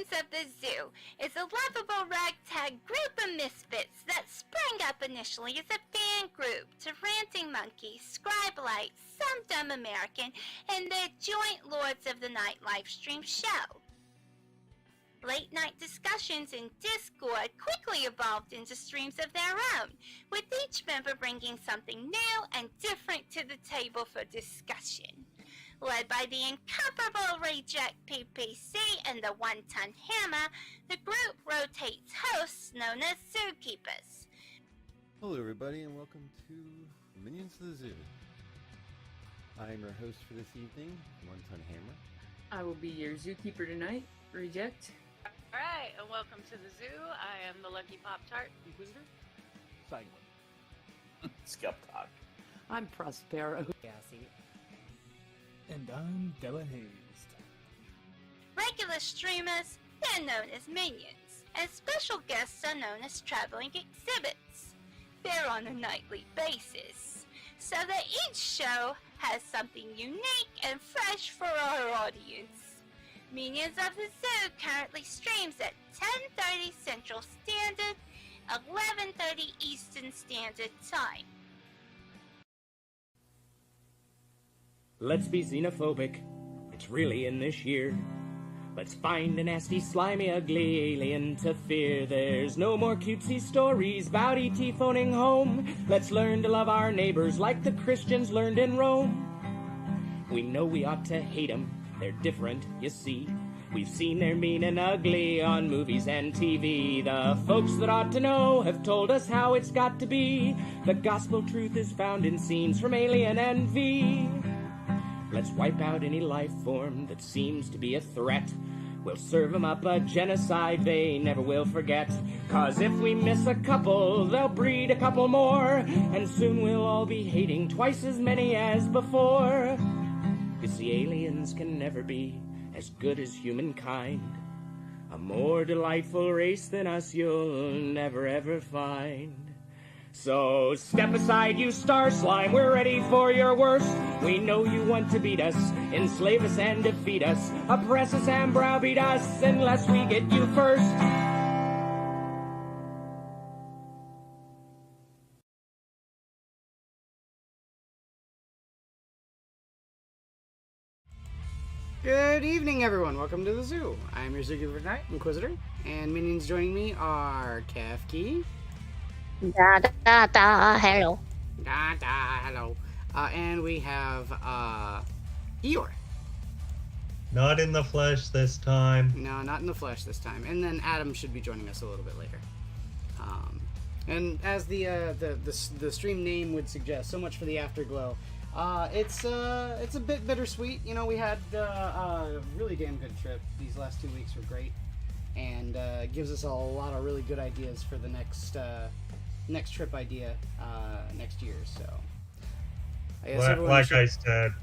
Minions of the Zoo is a lovable ragtag group of misfits that sprang up initially as a fan group to Ranting Monkey, Scribelite, Some Dumb American, and their joint Lords of the Night livestream show. Late night discussions in Discord quickly evolved into streams of their own, with each member bringing something new and different to the table for discussion. Led by the incomparable Reject PPC and the One-Ton Hammer, the group rotates hosts known as Zookeepers. Hello everybody and welcome to Minions of the Zoo. I am your host for this evening, One-Ton Hammer. I will be your Zookeeper tonight, Reject. Alright, and welcome to the zoo. I am the Lucky Pop-Tart Inquisitor. Sanguine. Skep, Tock. I'm Prospero. Cassie. And I'm Hazed. Regular streamers, they're known as minions, and special guests are known as traveling exhibits. They're on a nightly basis, so that each show has something unique and fresh for our audience. Minions of the Zoo currently streams at 10:30 Central Standard, 11:30 Eastern Standard Time. Let's be xenophobic, it's really in this year. Let's find a nasty, slimy, ugly alien to fear. There's no more cutesy stories about E.T. phoning home. Let's learn to love our neighbors like the Christians learned in Rome. We know we ought to hate them, they're different, you see. We've seen they're mean and ugly on movies and TV. The folks that ought to know have told us how it's got to be. The gospel truth is found in scenes from Alien and V. Let's wipe out any life form that seems to be a threat. We'll serve them up a genocide they never will forget. 'Cause if we miss a couple, they'll breed a couple more. And soon we'll all be hating twice as many as before. 'Cause the aliens can never be as good as humankind. A more delightful race than us you'll never ever find. So step aside, you star slime, we're ready for your worst. We know you want to beat us, enslave us and defeat us, oppress us and browbeat us unless we get you first. Good evening, everyone. Welcome to the zoo. I'm your Zookeeper tonight, Inquisitor, and minions joining me are Kefki. Da da da, hello. Da da, hello. And we have Eeyore. Not in the flesh this time. No, not in the flesh this time. And then Adam should be joining us a little bit later. And as the stream name would suggest, so much for the afterglow. It's a bit bittersweet. You know, we had a really damn good trip. These last 2 weeks were great, and it gives us a lot of really good ideas for the next trip idea next year. So, I guess like I said,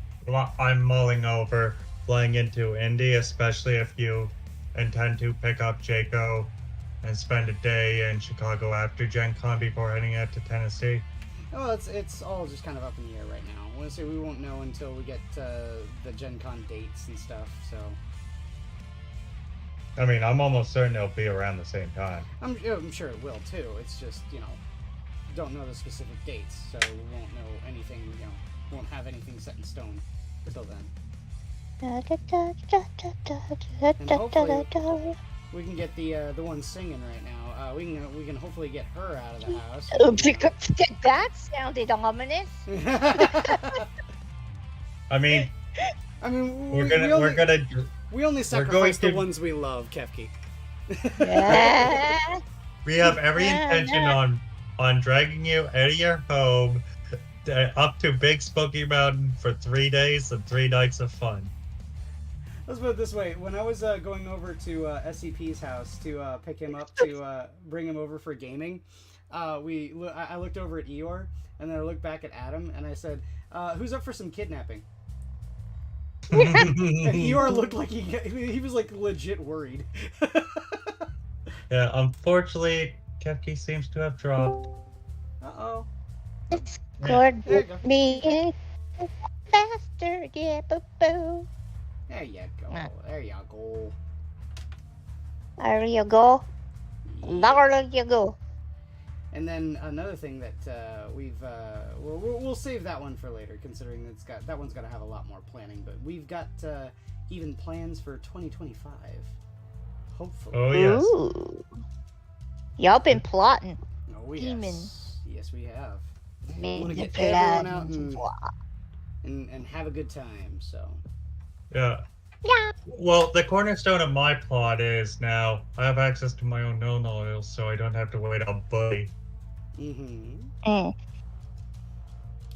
I'm mulling over flying into Indy, especially if you intend to pick up Jaco and spend a day in Chicago after Gen Con before heading out to Tennessee. Well, it's all just kind of up in the air right now. Honestly, we won't know until we get the Gen Con dates and stuff, so... I mean, I'm almost certain it'll be around the same time. I'm sure it will, too. It's just, you know, don't know the specific dates, so we won't know anything, you know, won't have anything set in stone until then. And hopefully, we can get the one singing right now. We can hopefully get her out of the house. That sounded ominous. I mean, we only sacrifice the ones we love, Kefki. Yeah. We have every intention on dragging you out of your home up to Big Spooky Mountain for 3 days and 3 nights of fun. Let's put it this way: when I was going over to SCP's house to pick him up to bring him over for gaming, I looked over at Eeyore, and then I looked back at Adam, and I said, "Who's up for some kidnapping?" And Eeyore looked like he was like legit worried. Yeah, unfortunately, Kefki seems to have dropped. Uh-oh. Discord with me faster, yeah, boo-boo. There you go. There you go. There you go. There you go. And then another thing that we'll save that one for later, considering that one's got to have a lot more planning. But we've got even plans for 2025. Hopefully. Oh yes. Ooh. Y'all been plotting. Oh Demon. Yes, we have. We Been want to get everyone out plotting. and have a good time. So. Yeah. Yeah. Well, the cornerstone of my plot is now I have access to my own known oil, so I don't have to wait on Buddy. Mm.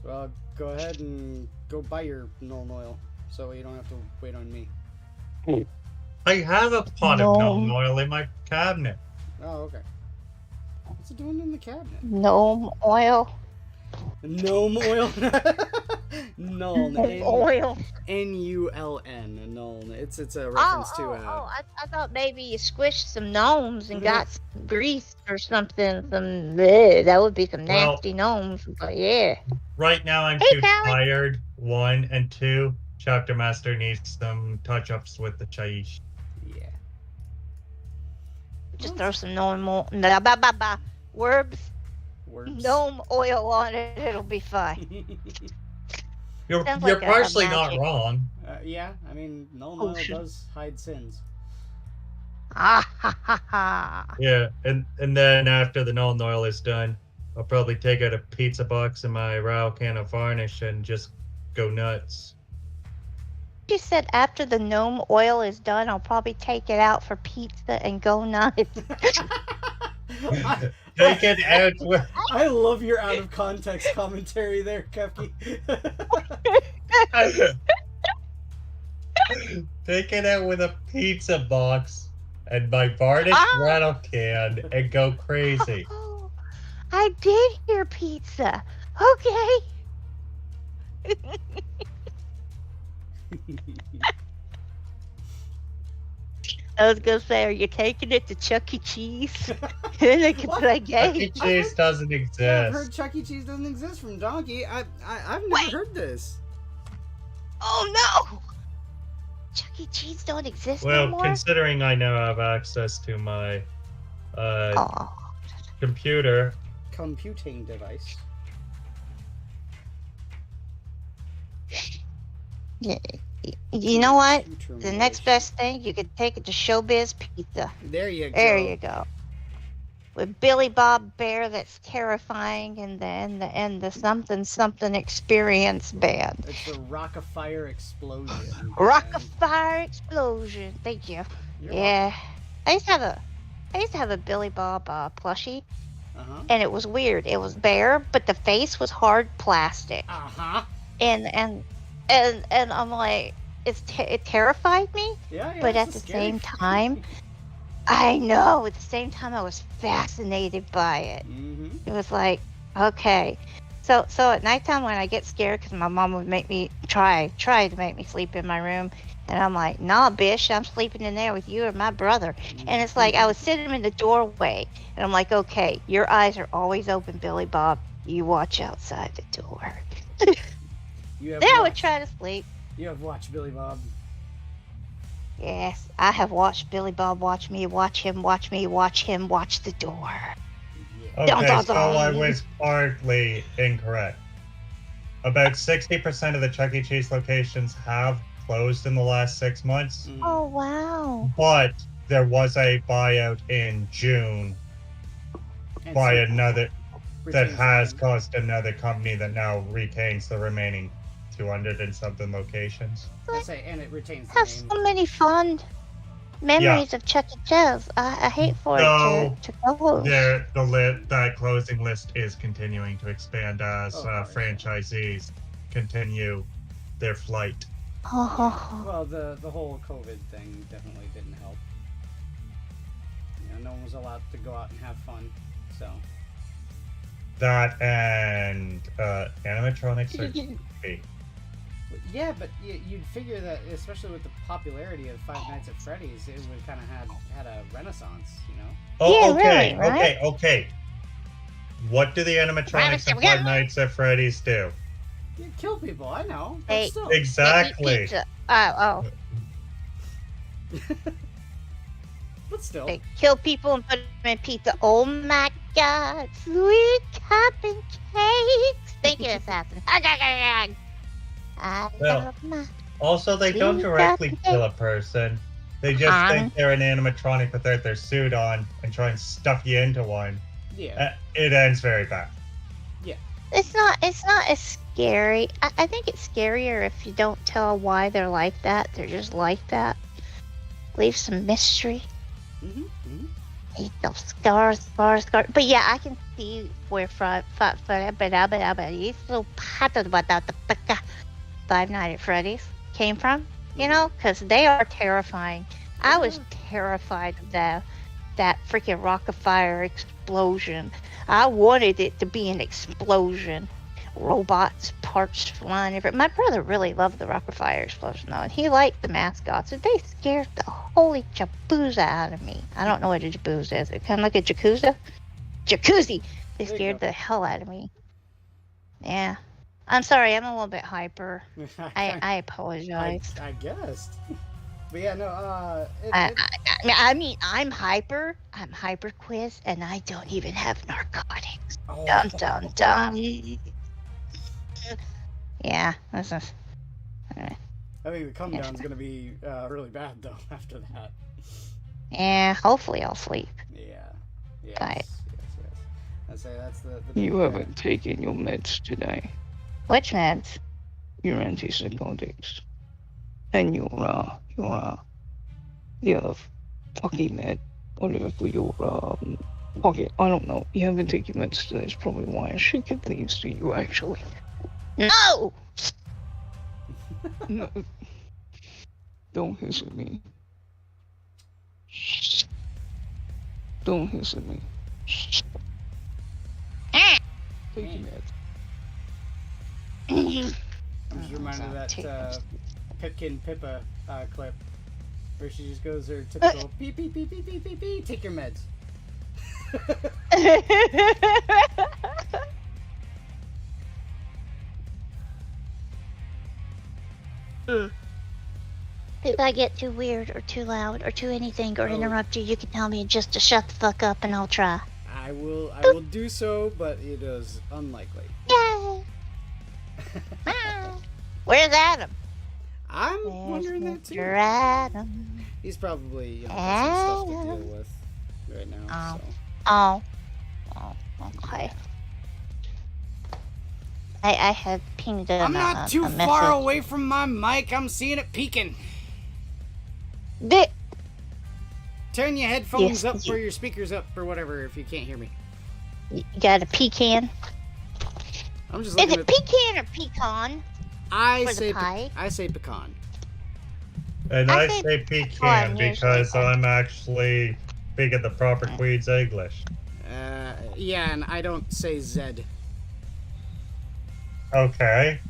Well, go ahead and go buy your known oil, so you don't have to wait on me. I have a pot of known oil in my cabinet. Oh, okay. What's it doing in the cabinet? Gnome oil. Gnome oil. Nuln. Oil. N-U-L-N. Nuln. It's a reference to. I thought maybe you squished some gnomes and got some grease or something. That would be some nasty gnomes. But yeah. Right now I'm Hey, too Callie. tired. 1 and 2. Chapter Master needs some touch-ups with the Chaish. Yeah. Just throw some gnome words. Gnome oil on it. It'll be fine. You're Sounds like a partially not magic. wrong. Yeah, I mean, known Oh, oil shit. does hide sins. Ah ha ha ha. Yeah, and then after the known oil is done, I'll probably take out a pizza box and my Rao can of varnish and just go nuts. She said after the gnome oil is done, I'll probably take it out for pizza and go nuts. Take it out with... I love your out of context commentary there, Kefki. Take it out with a pizza box and my varnish rattle can and go crazy. Oh, I did hear pizza. Okay. I was gonna say, are you taking it to Chuck E. Cheese? Then they can play Chuck E. games. Cheese doesn't Yeah, I've exist. heard Chuck E. Cheese doesn't exist from Donkey. I've never heard this. Oh no! Chuck E. Cheese don't exist Well, anymore. considering I now have access to my Oh. computer, Computing device. Yeah. You know what? Computer The next best thing, you could take it to Showbiz Pizza. There you go. There you go. With Billy Bob Bear, that's terrifying, and the something experience band. It's the Rock of Fire Explosion. Rock of Fire Explosion. Thank you. You're Yeah. I used to have a Billy Bob plushie, Uh-huh. and it was weird. It was bear, but the face was hard plastic. Uh-huh. And I'm like, it terrified me. Yeah, But it's at the scary. same time, I know. At the same time, I was fascinated by it. Mm-hmm. It was like, okay. So at nighttime when I get scared, because my mom would make me try to make me sleep in my room, and I'm like, nah, bish, I'm sleeping in there with you or my brother. And it's like I would sit him in the doorway, and I'm like, okay, your eyes are always open, Billy Bob. You watch outside the door. You have Then I would watched- try to sleep. You have watched Billy Bob. Yes, I have watched Billy Bob watch me, watch him, watch me, watch him, watch the door. okay, Dun, dun, so I dun. was partly incorrect. About 60% of the Chuck E. Cheese locations have closed in the last 6 months, Oh, wow. but there was a buyout in June And by so- another that retains has the- cost another company that now retains the remaining 200 and something locations. I say, and it retains I the have name. so many fond memories of Chuck E. Cheese. I hate for No, it to close. that closing list is continuing to expand as Oh, of course. franchisees continue their flight. Oh, Well, the whole COVID thing definitely didn't help. You know, no one was allowed to go out and have fun, so. That and animatronics are cheap. Yeah, but you'd figure that, especially with the popularity of Five Nights at Freddy's, it would kind of had a renaissance, you know? Oh, Yeah, okay, really, right? okay. What do the animatronics of Five Nights at Freddy's do? You kill people, I know. But Hey, still. they eat Exactly. pizza. Oh. But still. They kill people and put them in pizza. Oh my god, sweet cup and cakes. Thank you, assassin. I Well, love my Also, they don't directly kill a person. They just think they're an animatronic without their suit on and try and stuff you into one. Yeah. It ends very bad. It's not as scary. I think it's scarier if you don't tell why they're like that. They're just like that. Leave some mystery. Eat those scars. But yeah, I can see where Five Nights at Freddy's came from. You know, because they are terrifying. I was terrified of that freaking rock of fire explosion. I wanted it to be an explosion. Robots, parts flying everywhere. My brother really loved the rock of fire explosion, though, and he liked the mascots, and they scared the holy jabooza out of me. I don't know what a jabooza is. It kind of like a jacuzzi. They scared the hell out of me. Yeah. I'm sorry, I'm a little bit hyper. I apologize. I guessed. But yeah, no, I mean, I'm hyper quiz, and I don't even have narcotics. Oh. Dum dum dum. Yeah, this is. I think the come down's gonna be really bad though after that. Yeah, hopefully I'll sleep. Yeah. Right. Yes. I say that's the You haven't taken your meds today. Which meds? Your antipsychotics. And your fucking med. Whatever for your, pocket. I don't know. You haven't taken your meds today. That's probably why I should give these to you, actually. No! No. Don't hiss at me. Don't hiss at me. Take your meds. I'm just reminded of that Pipkin Pippa clip where she just goes her typical beep beep beep beep beep beep beep. Take your meds. If I get too weird or too loud or too anything or interrupt you, you can tell me just to shut the fuck up and I'll try. I will do so, but it is unlikely. Yay! Where's Adam? I'm wondering that too. Mr. Adam. He's probably got some stuff to deal with right now. Oh, okay. I had pinged him. I'm not too far away from my mic. I'm seeing it peeking. Turn your headphones up or your speakers up or whatever if you can't hear me. You got a pecan? I'm just looking Is it pecan or pecan? I say pecan. And I say pecan because I'm actually speaking the proper Queen's English. Yeah, and I don't say Zed. Okay.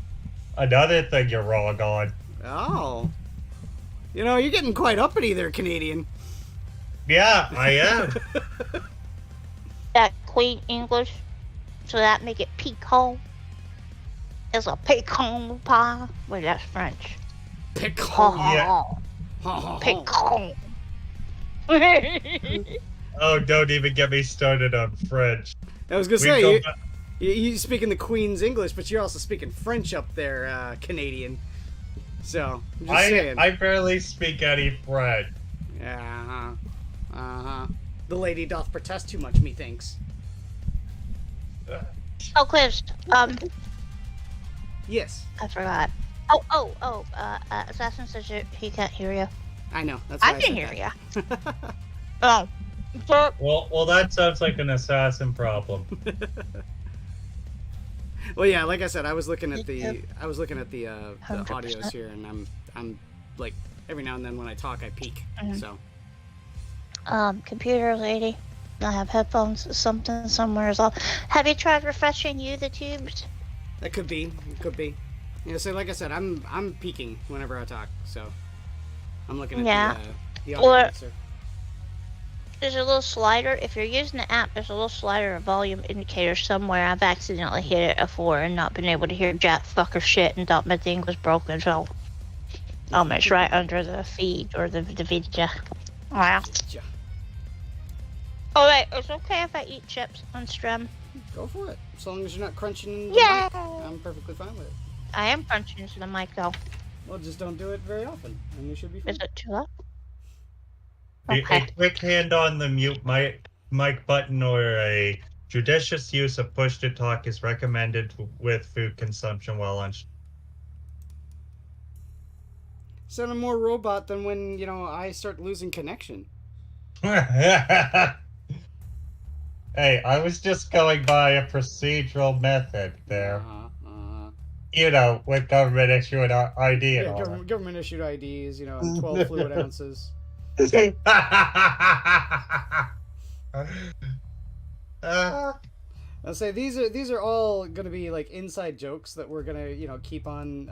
Another thing you're wrong on. Oh. You know, you're getting quite uppity there, Canadian. Yeah, I am. That Queen English, so that make it pecan. It's a pecan pie. Wait, that's French. Pecan. Yeah. Pecan. Oh, don't even get me started on French. I was gonna say, you're speaking the Queen's English, but you're also speaking French up there, Canadian. So, I'm just saying. I barely speak any French. Yeah, The lady doth protest too much, methinks. Oh, Cliff. Yes. I forgot. Assassin says he can't hear you. I know. That's I why can said hear that. you. Oh. Well, that sounds like an assassin problem. Well, yeah, like I said, I was looking at the audios here, and I'm like every now and then when I talk, I peek. So. Computer lady, I have headphones. Something somewhere is off. Have you tried refreshing the tubes? That could be. It could be. Yeah. So, like I said, I'm peeking whenever I talk. So, I'm looking at the audio mixer. There's a little slider. If you're using the app, there's a little slider, a volume indicator somewhere. I've accidentally hit it before and not been able to hear jack fucker shit and thought my thing was broken. So, it's right under the feed or the video. Wow. Oh wait, it's okay if I eat chips on stream. Go for it. As long as you're not crunching the Yeah. mic, I'm perfectly fine with it. I am crunching into the mic though. Well, just don't do it very often, and you should be fine. Is it too loud? A Okay. quick hand on the mute mic button or a judicious use of push to talk is recommended with food consumption while on. Sounding more robot than when, I start losing connection. Hey, I was just going by a procedural method there. With government issued ID and all that. Government issued IDs, and 12 fluid ounces. I'll say these are all gonna be like inside jokes that we're gonna keep on,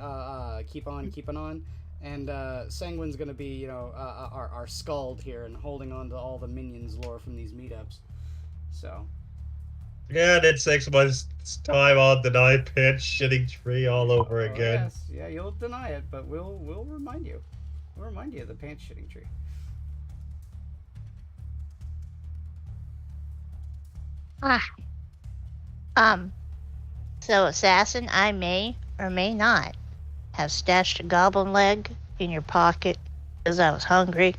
and Sanguine's gonna be our scald here and holding on to all the minions lore from these meetups. So. Yeah, and in 6 months' time, I'll deny pitch shitting tree all over again. Yes. Yeah, you'll deny it, but we'll remind you. We'll remind you of the pants shitting tree. So assassin, I may or may not have stashed a goblin leg in your pocket because I was hungry.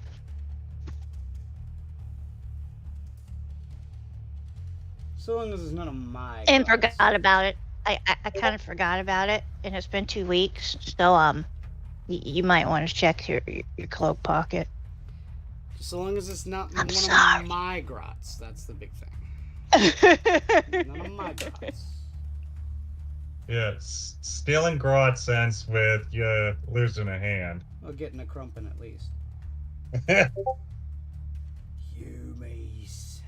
So long as it's none of my. And gods. forgot about it. I kind of forgot about it, and it's been 2 weeks. So you might want to check your cloak pocket. So long as it's not I'm one sorry. of my grots, that's the big thing. None of my grots. Yeah, stealing grots ends with you losing a hand. Or getting a crumpin' at least. Humies.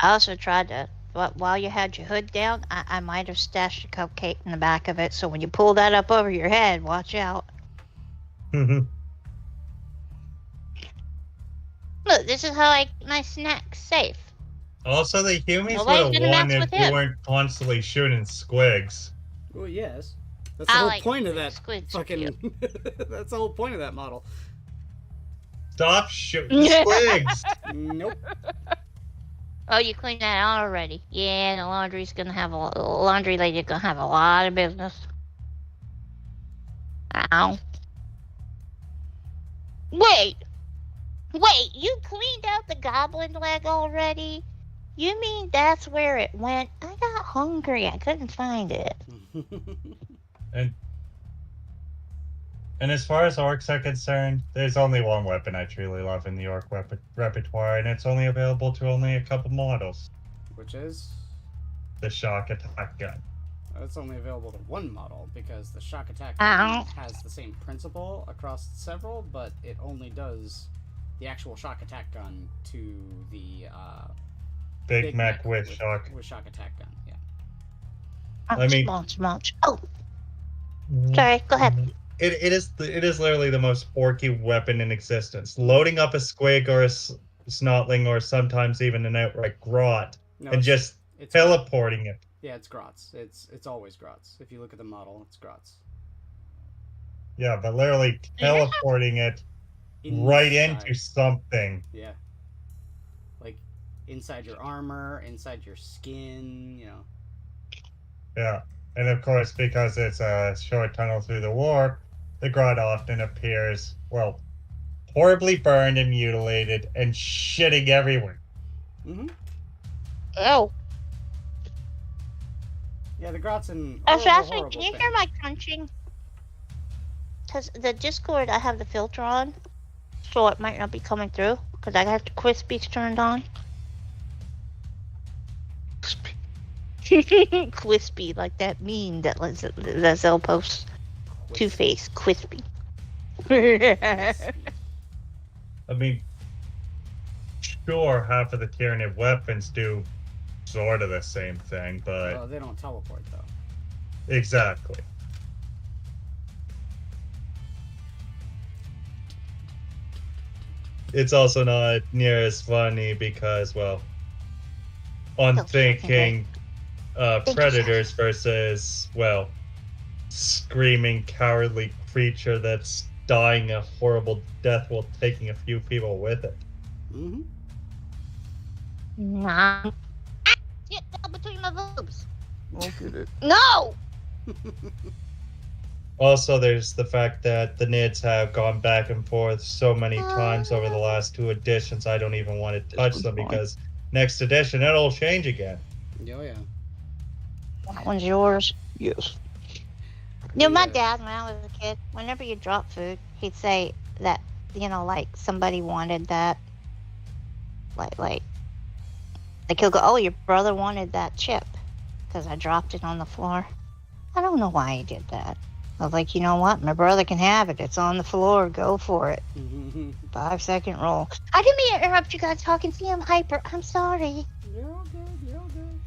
I also tried to, while you had your hood down, I might have stashed a cupcake in the back of it, so when you pull that up over your head, watch out. Look, this is how I keep my snacks safe. Also, the humans Nobody's would gonna have won mess if with you him. weren't constantly shooting squigs. Well, yes. That's the I whole like point of that squids fucking. That's the whole point of that model. Stop shooting squigs! Nope. Oh, you cleaned that out already. Yeah, the laundry's gonna have laundry lady's gonna have a lot of business. Ow. Wait, you cleaned out the goblin leg already? You mean that's where it went? I got hungry, I couldn't find it. And as far as orcs are concerned, there's only one weapon I truly love in the orc repertoire, and it's only available to only a couple models. Which is? The shock attack gun. It's only available to one model because the shock attack Ow. has the same principle across several, but it only does the actual shock attack gun to the Big Mech with shock attack gun. Yeah. I mean- Munch. Oh, sorry, go ahead. It is literally the most orky weapon in existence. Loading up a squig or a snotling or sometimes even an outright grot No, and just it's teleporting it. Yeah, it's grots. It's always grots. If you look at the model, it's grots. Yeah, but literally teleporting it right into something. Yeah. Like inside your armor, inside your skin, Yeah. And of course, because it's a short tunnel through the warp, the grot often appears, well, horribly burned and mutilated and shitting everywhere. Mm-hmm. Oh. Yeah, the grots and Assassin, can you hear my crunching? Because the Discord, I have the filter on, so it might not be coming through, because I have the crispies turned on. Crispy, like that meme that Lazelle posts. Two-Face, crispy. I mean, sure, half of the Tyranid weapons do sort of the same thing, but... Oh, they don't teleport, though. Exactly. It's also not near as funny because, well, I'm thinking predators versus, well, screaming, cowardly creature that's dying a horrible death while taking a few people with it. Mm-hmm. Nah. Get down between my boobs. Look at it. No! Also, there's the fact that the NIDs have gone back and forth so many times over the last 2 editions, I don't even want to touch them because next edition, it'll change again. Oh, yeah. That one's yours. Yes. You know, my Yeah. dad, when I was a kid, whenever you drop food, he'd say that, you know, like somebody wanted that. Like he'll go, oh, your brother wanted that chip because I dropped it on the floor. I don't know why he did that. I was like, you know what? My brother can have it. It's on the floor. Go for it. 5-second roll. I didn't mean to interrupt you guys talking. See, I'm hyper. I'm sorry. You're all good. You're all good.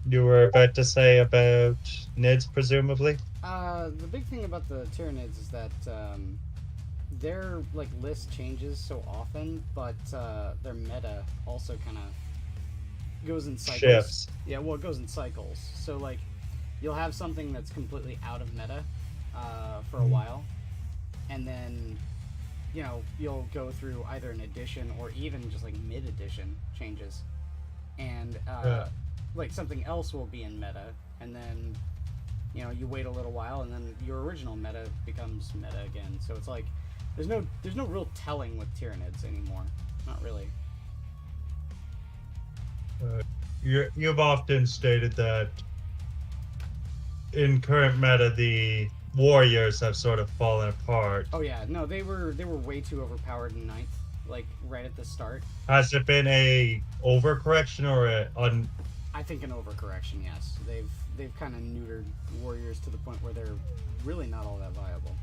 You were about to say about NIDs, presumably? The big thing about the Tyranids is that their like list changes so often, but their meta also kind of goes in cycles. Shifts. Yeah, well, it goes in cycles. So like, you'll have something that's completely out of meta for a while, and then you know you'll go through either an edition or even just like mid-edition changes, and like something else will be in meta, and then you know you wait a little while, and then your original meta becomes meta again. So it's like there's no real telling with Tyranids anymore. Not really. You've often stated that in current meta, the warriors have sort of fallen apart. Oh yeah, no, they were way too overpowered in 9th, like right at the start. Has it been a overcorrection or I think an overcorrection, yes. They've kind of neutered warriors to the point where they're really not all that viable.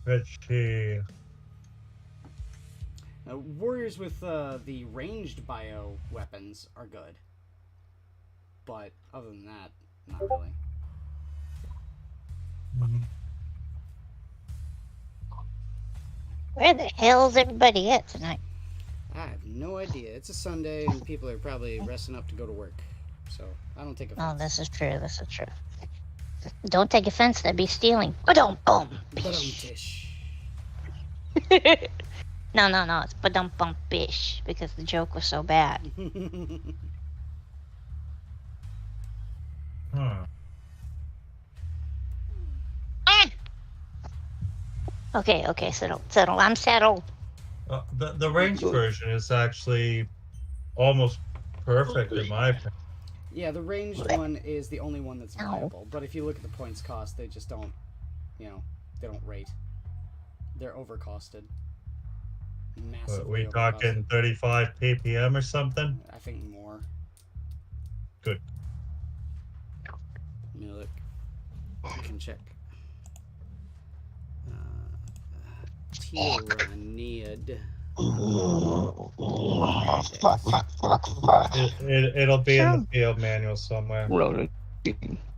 let's see. Now, warriors with the ranged bio weapons are good, but other than that, not really. Where the hell's everybody at tonight? I have no idea. It's a Sunday and people are probably resting up to go to work, so I don't take offense. Oh, this is true. This is true. Don't take offense. That'd be stealing. Ba-dum bum. Ba-dum-tish. No. It's ba-dum bum bish because the joke was so bad. Huh. Okay, settle. I'm settled. The ranged version is actually almost perfect in my opinion. Yeah, the ranged one is the only one that's viable, but if you look at the points cost, they just don't, you know, they don't rate. They're overcosted. Massively We talking 35 ppm or something? I think more. Good. Let me look. I can check. Tyranid. It'll be in the field manual somewhere. Ronan.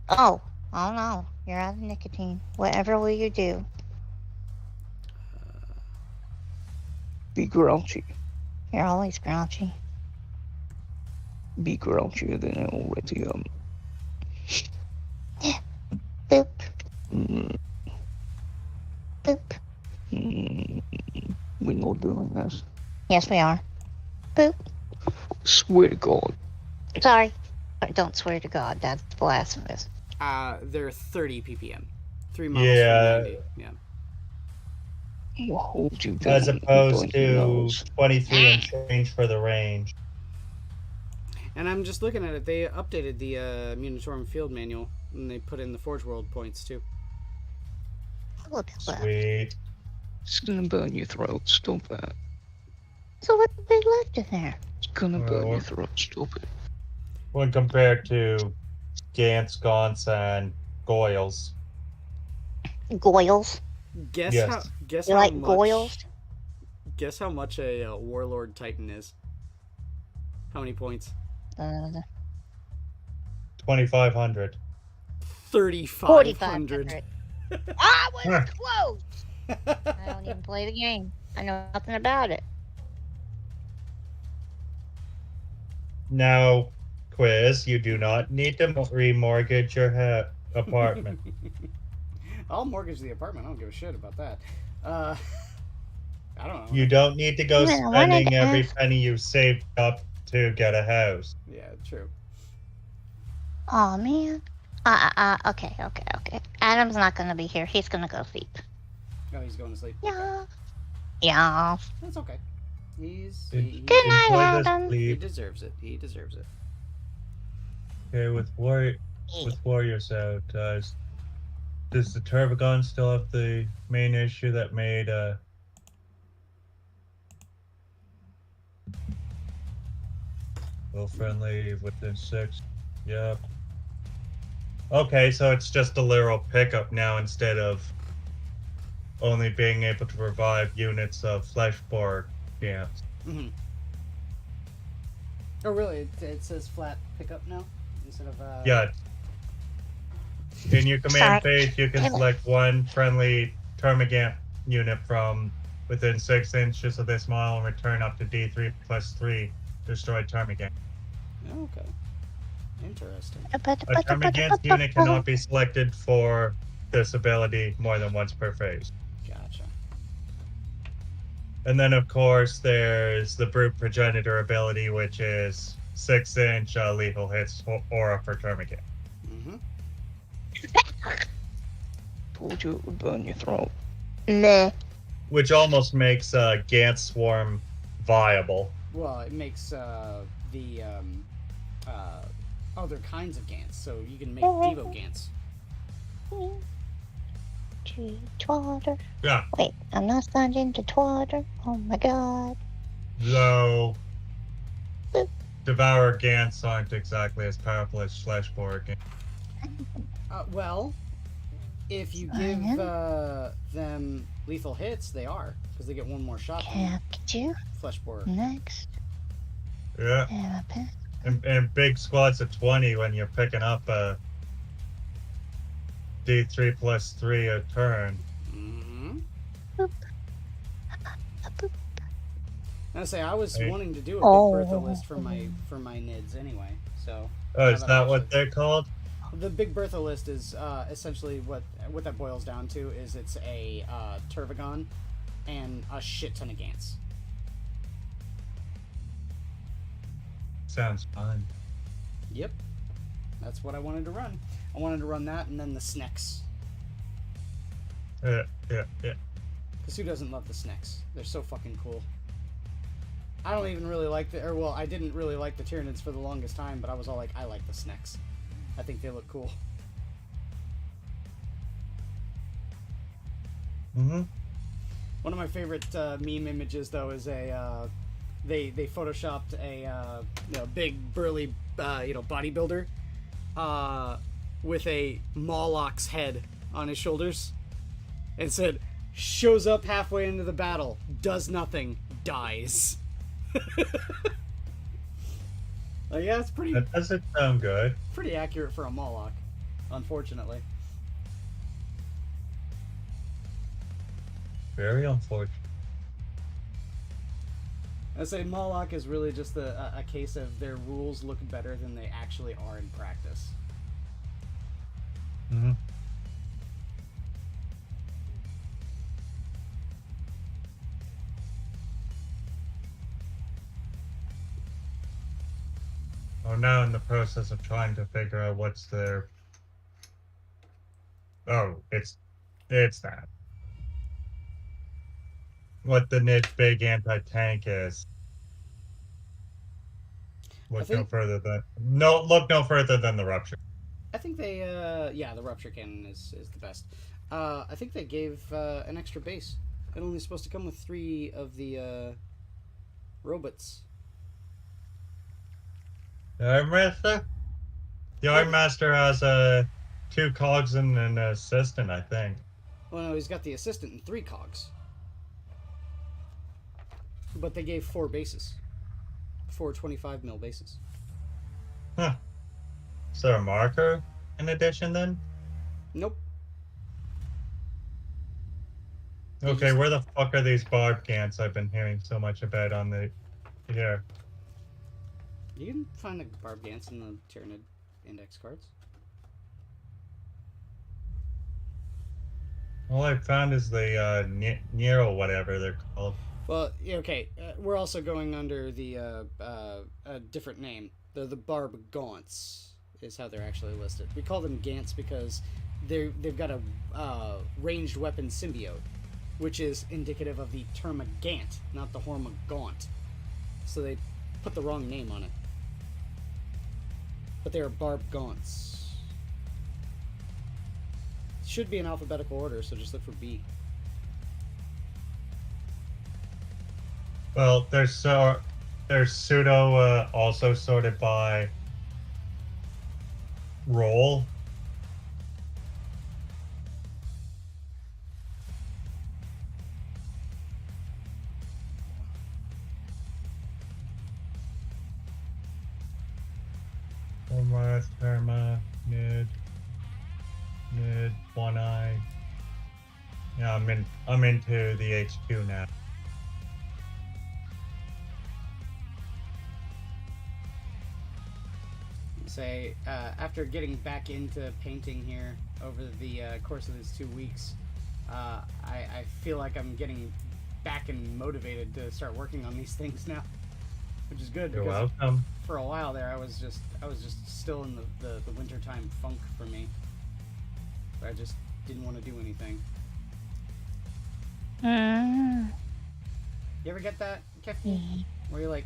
Oh no. You're out of nicotine. Whatever will you do? Be grouchy. You're always grouchy. Be grouchier than I already am. Boop. Boop. We're not doing this. Yes, we are. Boop. Swear to God. Sorry. Don't swear to God. That's blasphemous. They're 30 ppm. 3 miles Yeah. from 90. Yeah. I'll hold you down. As opposed by your to nose. 23 and change for the range. And I'm just looking at it. They updated the Munitorum field manual, and they put in the Forge World points too. Look at that. Sweet. It's gonna burn your throat. Stop that. So what's the big left in there? It's gonna burn Well, your throat. Stop it. When compared to Gantz, Gaunts, and Goyles. Goyles. Guess Yes. how? Guess You how like much? Goyles? Guess how much a Warlord Titan is. How many points? 2,500. 3,500. 4,500. I was close. I don't even play the game. I know nothing about it. Now, quiz, you do not need to remortgage your apartment. I'll mortgage the apartment. I don't give a shit about that. I don't know. You don't need to go Man, I wanted spending to every ask- penny you saved up to get a house. Yeah, true. Oh man. Okay. Adam's not gonna be here. He's gonna go sleep. Oh, he's going to sleep. Yeah. Yeah. That's okay. He Good night, Enjoy the Adam. sleep. deserves it. He deserves it. Okay, with Warriors out, does the Turbogon still have the main issue that made low friendly within 6? Yep. Okay, so it's just a literal pickup now instead of only being able to revive units of Fleshborg camps. Mm-hmm. Oh, really? It says flat pickup now instead of. Yeah. In your command Sorry. phase, you can select one friendly Termagant unit from within 6 inches of this model and return up to D3+3 destroyed Termagant. Oh, okay. Interesting. A Termagant unit cannot be selected for this ability more than once per phase. Gotcha. And then, of course, there's the Brute Progenitor ability, which is 6-inch lethal hits aura for Termagant. Mm-hmm. Told you it would burn your throat. Meh. Which almost makes Gant Swarm viable. Well, it makes the other kinds of Gants, so you can make Devo Gants. To Twitter. Yeah. Wait, I'm not signed into Twitter. Oh my god. Though Devourer Gants aren't exactly as powerful as Fleshborg. Well, if you give them lethal hits, they are, because they get one more shot. Can I get you Fleshborg. next? Yeah. And I bet. And big squads of 20 when you're picking up a D3+3 a turn. Mm-hmm. Boop. I say I was Hey. wanting to do a Big Oh. Bertha list for my NIDS anyway. So. Oh, is now that I'm what actually- they're called? The Big Bertha list is essentially what that boils down to is it's a Turvagon and a shit ton of Gants. Sounds fun. Yep. That's what I wanted to run. I wanted to run that and then the Snecks. Yeah. Because who doesn't love the Snecks? They're so fucking cool. I don't even really like I didn't really like the Tyranids for the longest time, but I was all like, I like the Snecks. I think they look cool. Mm-hmm. One of my favorite meme images, though, is they photoshopped a big burly bodybuilder with a Moloch's head on his shoulders, and said, "Shows up halfway into the battle, does nothing, dies." Yeah, it's That doesn't sound good. pretty accurate for a Moloch, unfortunately. Very unfortunate. I say Moloch is really just a case of their rules look better than they actually are in practice. Mm-hmm. I'm now in the process of trying to figure out what's their... Oh, it's that. What the niche big anti-tank is. Look no further than the Rupture. I think they, the Rupture Cannon is the best. I think they gave an extra base. It only supposed to come with 3 of the robots. The Ironmaster? The Ironmaster has 2 cogs and an assistant, I think. Well, no, he's got the assistant and 3 cogs. But they gave 4 bases. 4 25mm bases. Huh. Is there a marker in addition then? Nope. Okay, where the fuck are these barb cans I've been hearing so much about on the here? You can find the Barb Gants in the Tyranid index cards. All I found is the Nero, whatever they're called. Well, okay. We're also going under the a different name. The Barb Gaunts is how they're actually listed. We call them Gants because they've got a ranged weapon symbiote, which is indicative of the Termagant, not the Hormagaunt. So they put the wrong name on it. But they are Barb Gaunts. Should be in alphabetical order, so just look for B. Well, they're pseudo also sorted by role. Therma, Nid, One Eye. Yeah, I'm into the HQ now. Say, after getting back into painting here over the course of these 2 weeks, I feel like I'm getting back and motivated to start working on these things now, which is good. You're because welcome. For a while there, I was just still in the wintertime funk for me. Where I just didn't want to do anything. You ever get that, Kefki? Where you're like,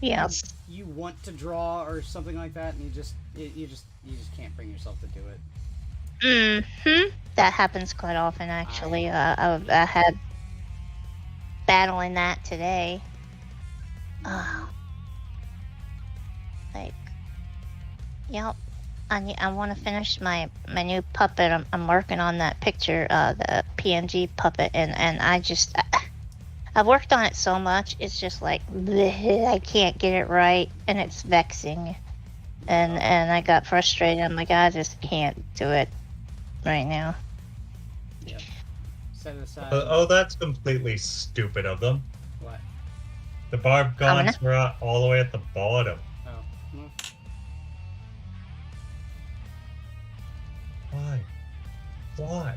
Yes. you want to draw or something like that, and you just can't bring yourself to do it. That happens quite often, actually. I had battling that today. Like, yep. I want to finish my new puppet. I'm working on that picture, the PNG puppet, and I've worked on it so much, it's just like, bleh, I can't get it right, and it's vexing. And I got frustrated. I'm like, I just can't do it right now. Yep. Set it aside. Oh, that's completely stupid of them. What? The Barb Gaunts were all the way at the bottom. Oh. No. Why? Why?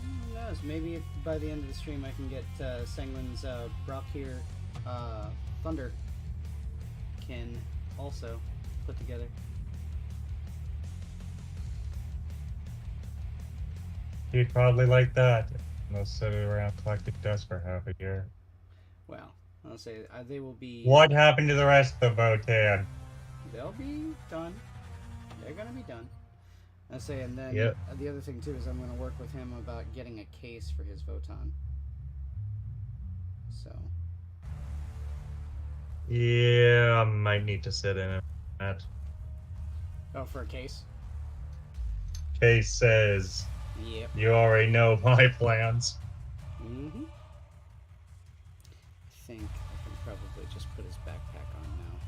Who knows? Maybe by the end of the stream I can get Sanguine's Brock here, Thunder can also put together. He'd probably like that. They'll sit around collecting dust for half a year. Well, I'll say they will be. What happened to the rest of the Votan? They'll be done. They're gonna be done. I say, and then Yep. The other thing too is I'm gonna work with him about getting a case for his Votan. So. Yeah, I might need to sit in it. Oh, for a case. Case says. Yep. You already know my plans. Mm-hmm. I think I can probably just put his backpack on now.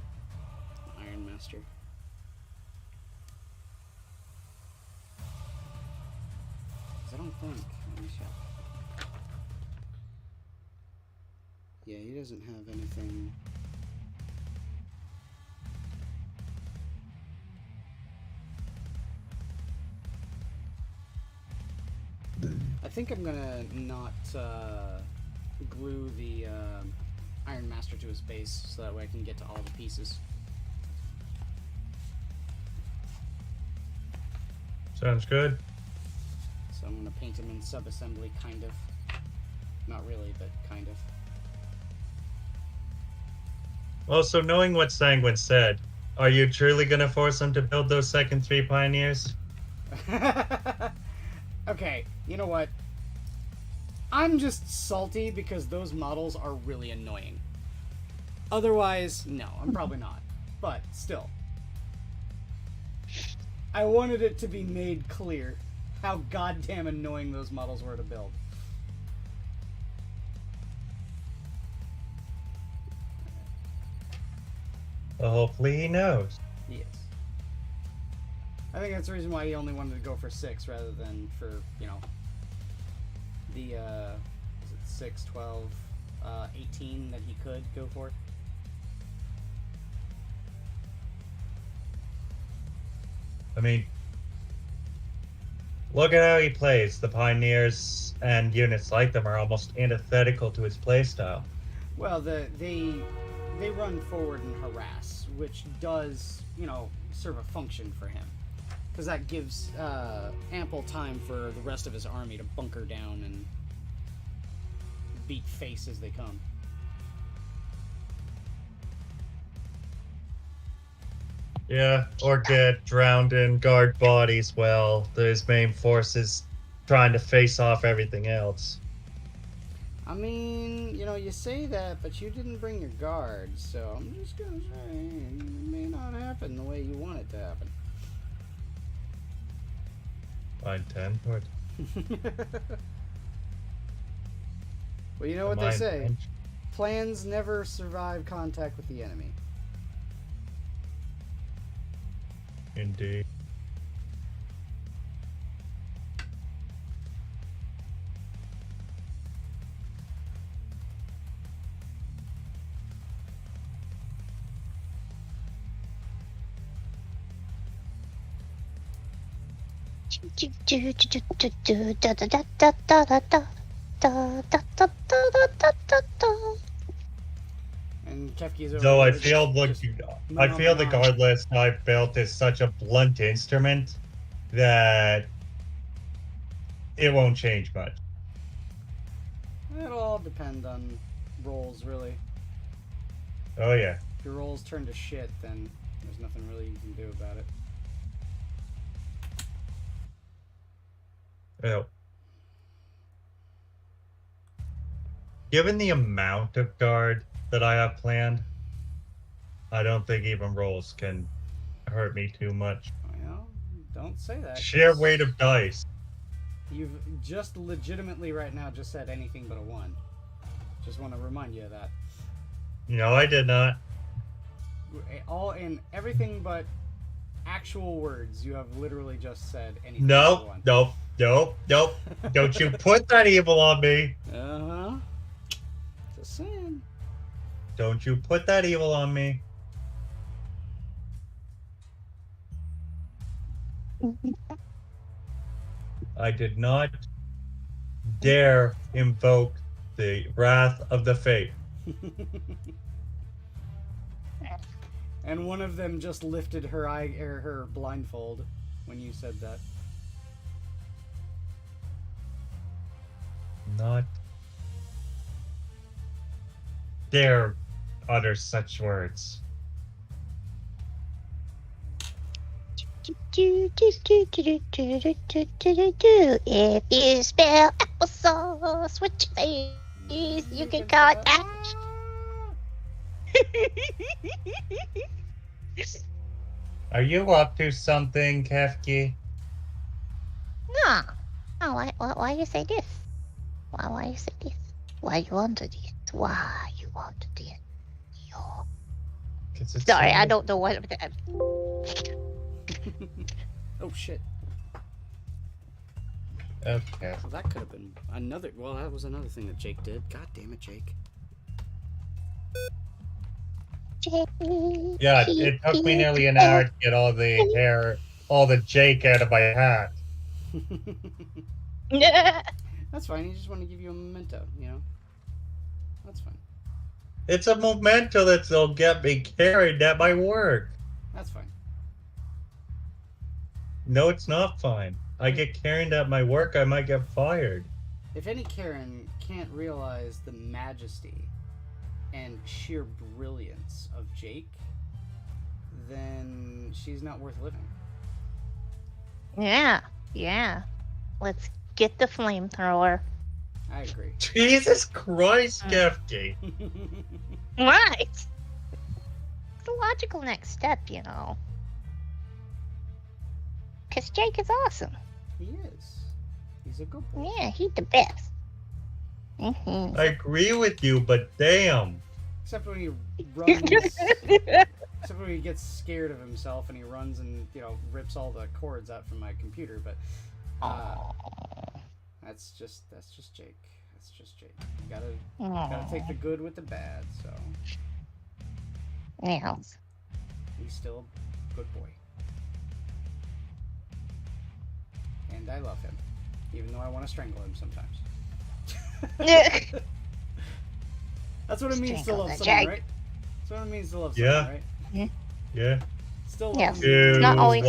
Iron Master. I don't think. Let me check. Yeah, he doesn't have anything. I think I'm gonna not glue the Iron Master to his base so that way I can get to all the pieces. Sounds good. So I'm gonna paint him in sub-assembly, kind of. Not really, but kind of. Well, so knowing what Sanguine said, are you truly gonna force him to build those second 3 Pioneers? Okay, you know what? I'm just salty because those models are really annoying. Otherwise, no, I'm probably not. But still. I wanted it to be made clear how goddamn annoying those models were to build. Well, hopefully he knows. Yes. I think that's the reason why he only wanted to go for 6 rather than for, you know, the is it 6, 12, 18 that he could go for? I mean, look at how he plays. The Pioneers and units like them are almost antithetical to his playstyle. Well, they run forward and harass, which does, serve a function for him. Because that gives ample time for the rest of his army to bunker down and beat face as they come. Yeah, or get drowned in guard bodies while his main force is trying to face off everything else. I mean, you say that, but you didn't bring your guards, so I'm just gonna say it may not happen the way you want it to happen. Fine, 10 for it. Well, you know what they say. Plans never survive contact with the enemy. Indeed. And Kefki's over Though I there feel just the guard list I've built is such a blunt instrument that it won't change much. It'll all depend on rolls, really. Oh yeah. If your rolls turn to shit, then there's nothing really you can do about it. Well, given the amount of guard that I have planned, I don't think even rolls can hurt me too much. Well, don't say that. Sheer weight of dice. You've just legitimately right now just said anything but a 1. Just want to remind you of that. No, I did not. All in everything but actual words, you have literally just said anything No, but a 1. nope, nope, nope. Don't you put that evil on me. Uh-huh. Just saying. Don't you put that evil on me. I did not dare invoke the wrath of the fate. And one of them just lifted her her blindfold when you said that. Not dare utter such words. If you spell applesauce with your face, you can call it ash. Are you up to something, Kefki? No. Oh, why you say this? Why you say this? Why you want to this? Why you want to this? Sorry, I don't know what. Oh shit. Okay. Well, that could have been another. Well, that was another thing that Jake did. God damn it, Jake. Yeah, it took me nearly an hour to get all the Jake out of my hat. That's fine. He just wanted to give you a memento, That's fine. It's a memento that'll get me carried at my work. That's fine. No, it's not fine. I get carried at my work, I might get fired. If any Karen can't realize the majesty and sheer brilliance of Jake, then she's not worth living. Yeah. Let's get the flamethrower. I agree. Jesus Christ, Kefki. Right. It's the logical next step, Because Jake is awesome. He is. He's a good boy. Yeah, he's the best. Mm-hmm. I agree with you, but damn. Except when he runs. Except when he gets scared of himself and he runs and, rips all the cords out from my computer, but that's just Jake. That's just Jake. You gotta take the good with the bad. So Yeah. he's still a good boy, and I love him, even though I want to strangle him sometimes. That's what it means to love someone, right? That's what it means to love someone, right? Yeah. Still love Yes. him. It's not always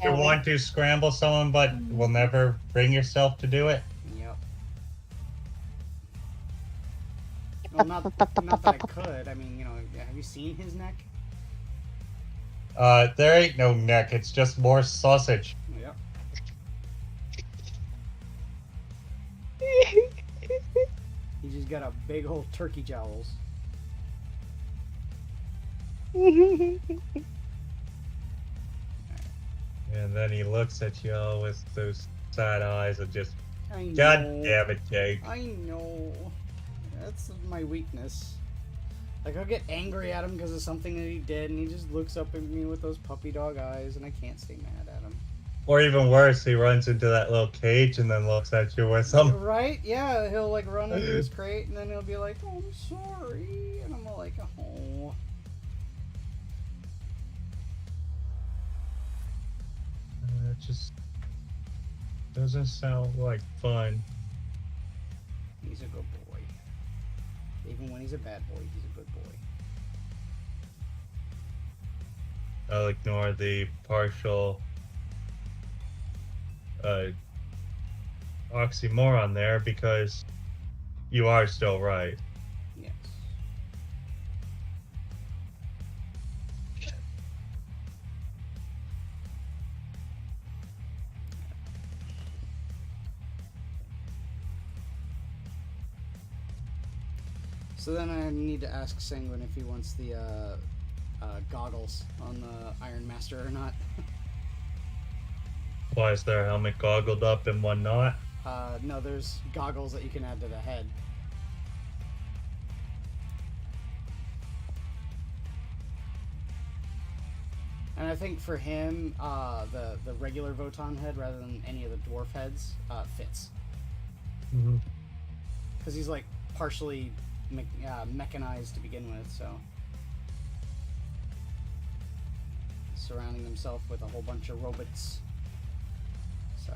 You want to scramble someone, but will never bring yourself to do it? Yep. Well, not that I could. I mean, you know, have you seen his neck? There ain't no neck. It's just more sausage. Yep. He just got a big old turkey jowls. And then he looks at y'all with those side eyes and just, I know. God damn it, Jake. I know. That's my weakness. Like, I'll get angry at him because of something that he did, and he just looks up at me with those puppy dog eyes, and I can't stay mad at him. Or even worse, he runs into that little cage and then looks at you with some. Right? Yeah, he'll like run into his crate, and then he'll be like, "Oh, I'm sorry," and I'm all like, "Oh." It just doesn't sound like fun. He's a good boy. Even when he's a bad boy, he's a good boy. I'll ignore the partial oxymoron there because you are still right. Yes. So then I need to ask Sanguine if he wants the goggles on the Iron Master or not. Why is their helmet goggled up and one not? No, there's goggles that you can add to the head. And I think for him, the regular Voton head rather than any of the dwarf heads fits. Mm-hmm. Because he's like partially mechanized to begin with, so surrounding himself with a whole bunch of robots. So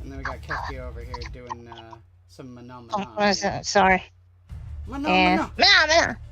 and then we got Keki over here doing some Oh, sorry. Mana. Mana.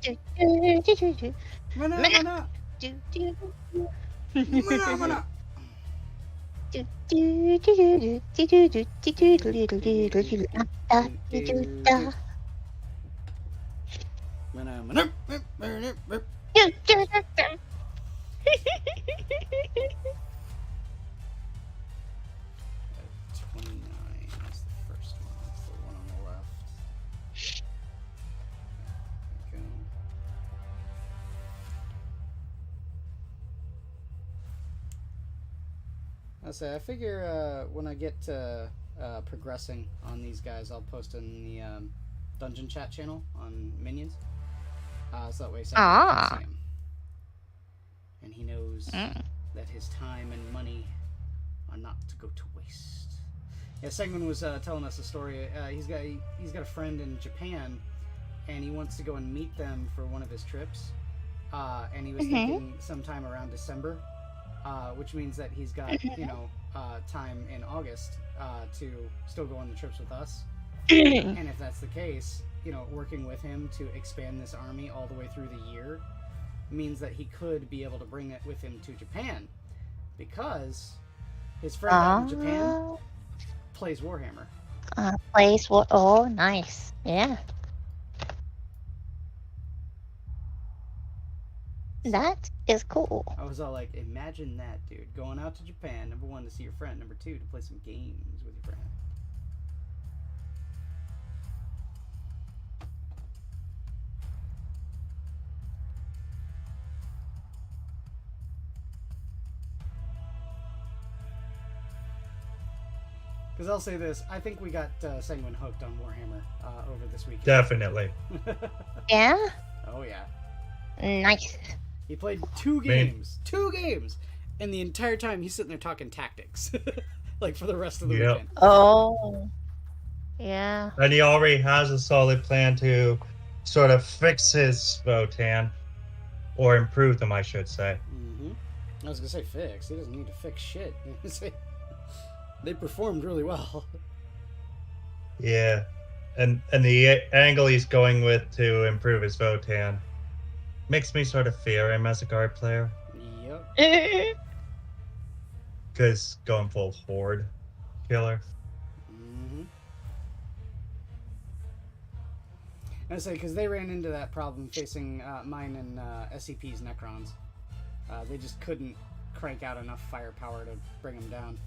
I figure when I get to progressing on these guys, I'll post in the dungeon chat channel on Minions. So that way someone can see him. And he knows that his time and money are not to go to waste. Yeah, Sanguine was telling us a story. He's got a friend in Japan, and he wants to go and meet them for one of his trips. And he was thinking sometime around December. Which means that he's got, time in August to still go on the trips with us. And if that's the case, working with him to expand this army all the way through the year means that he could be able to bring it with him to Japan. Because his friend out in Japan plays Warhammer. Oh, nice. Yeah. That is cool. I was all like, imagine that, dude. Going out to Japan, number one, to see your friend. Number two, to play some games with your friend. Because I'll say this, I think we got Sanguine hooked on Warhammer over this weekend. Definitely. Yeah? Oh, yeah. Nice. He played 2 games. 2 games! And the entire time he's sitting there talking tactics. Like for the rest of the Yep. weekend. Oh. Yeah. And he already has a solid plan to sort of fix his Votan. Or improve them, I should say. Mm-hmm. I was going to say fix. He doesn't need to fix shit. They performed really well. Yeah. And the angle he's going with to improve his Votan makes me sort of fear him as a guard player. Yep. Because going full horde killer. Mm-hmm. I say, because they ran into that problem facing mine and SCP's Necrons. They just couldn't crank out enough firepower to bring them down.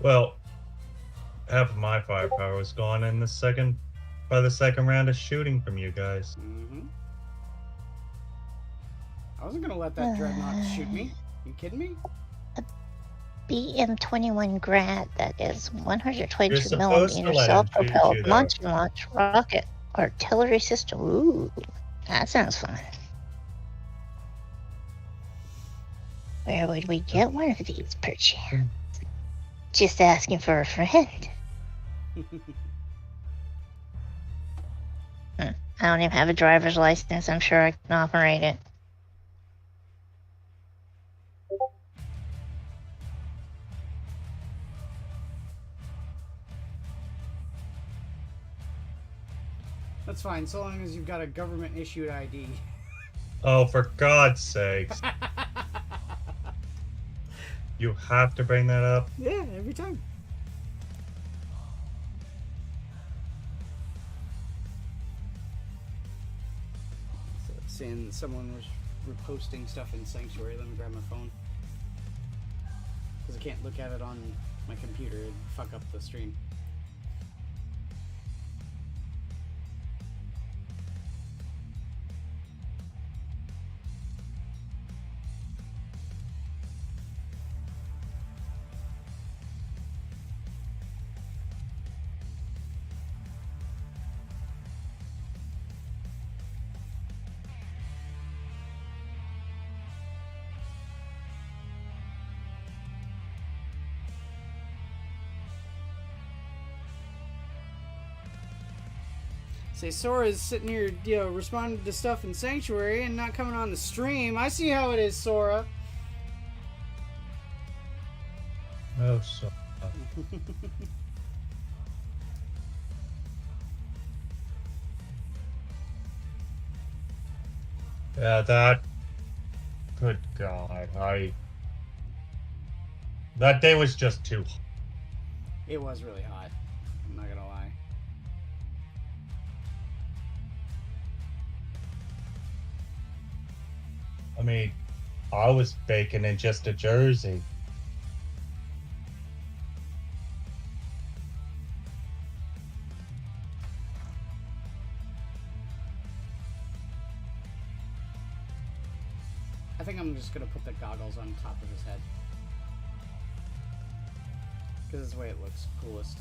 Well, half of my firepower was gone in by the second round of shooting from you guys. Mm-hmm. I wasn't gonna let that dreadnought shoot me. You kidding me? BM-21 Grad, that is 122 You're supposed to millimeter let him shoot self-propelled you, though. launch rocket artillery system. Ooh, that sounds fun. Where would we get one of these, perchance? Just asking for a friend. I don't even have a driver's license. I'm sure I can operate it. That's fine, so long as you've got a government-issued ID. Oh, for God's sakes. You have to bring that up? Yeah, every time. So, seeing someone was reposting stuff in Sanctuary, let me grab my phone. Because I can't look at it on my computer, it'd fuck up the stream. Say, Sora's sitting here, responding to stuff in Sanctuary and not coming on the stream. I see how it is, Sora. Oh, so. Yeah, that. Good God, that day was just too. It was really hot. I'm not gonna lie. I mean, I was baking in just a jersey. I think I'm just gonna put the goggles on top of his head. Because it's the way it looks coolest.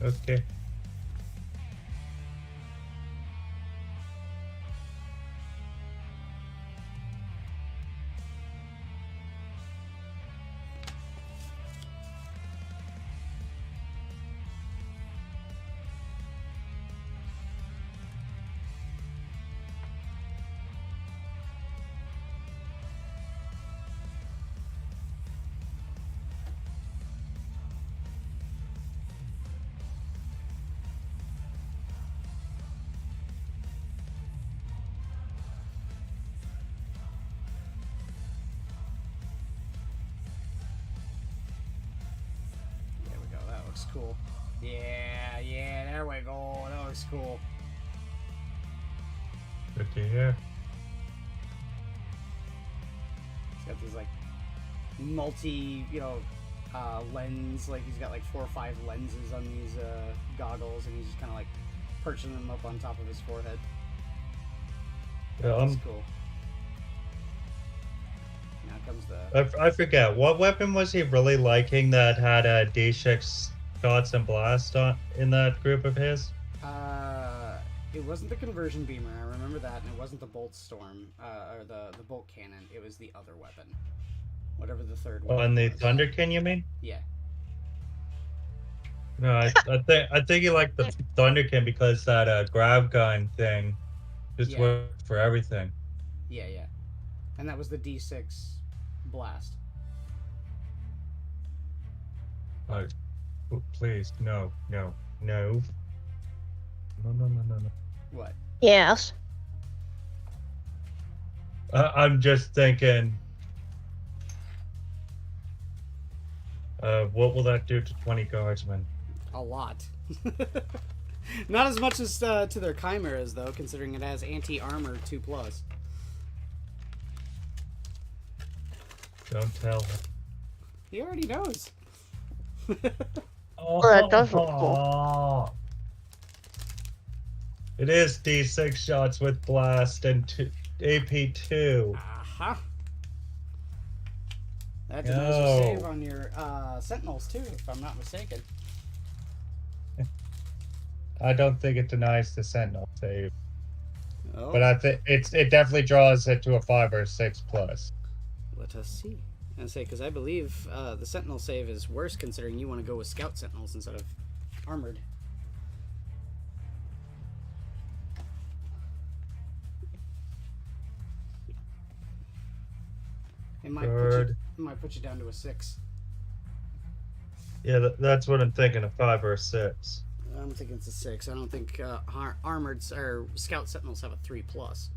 Okay. There we go, that looks cool. Yeah, there we go, that looks cool. Good to hear. He's got these like multi, lens, like he's got like 4 or 5 lenses on these goggles, and he's just kind of like perching them up on top of his forehead. Yeah, That's cool. comes the. I forget, what weapon was he really liking that had a D6 shots and blast in that group of his? It wasn't the conversion beamer, I remember that, and it wasn't the bolt storm, or the bolt cannon, it was the other weapon. Whatever the third one. Oh, and the was. Thunderkin, you mean? Yeah. No, I think he liked the Thunderkin because that grab gun thing just worked for everything. Yeah, yeah. And that was the D6 blast. Please, no. No. What? Yes. I'm just thinking, what will that do to 20 guardsmen? A lot. Not as much as to their chimeras, though, considering it has anti-armor 2+. Don't tell him. He already knows. Oh, Well, that does look cool. It is D6 shots with blast and AP2. Aha. That denies your save on your sentinels too, if I'm not mistaken. I don't think it denies the sentinel save, Oh, but I think it definitely draws it to a 5 or 6+. let us see. And say, because I believe the sentinel save is worse, considering you want to go with scout sentinels instead of armored. It might put you down to a 6. Yeah, that's what I'm thinking, a 5 or a 6. I'm thinking it's a 6. I don't think armored or scout sentinels have a 3+.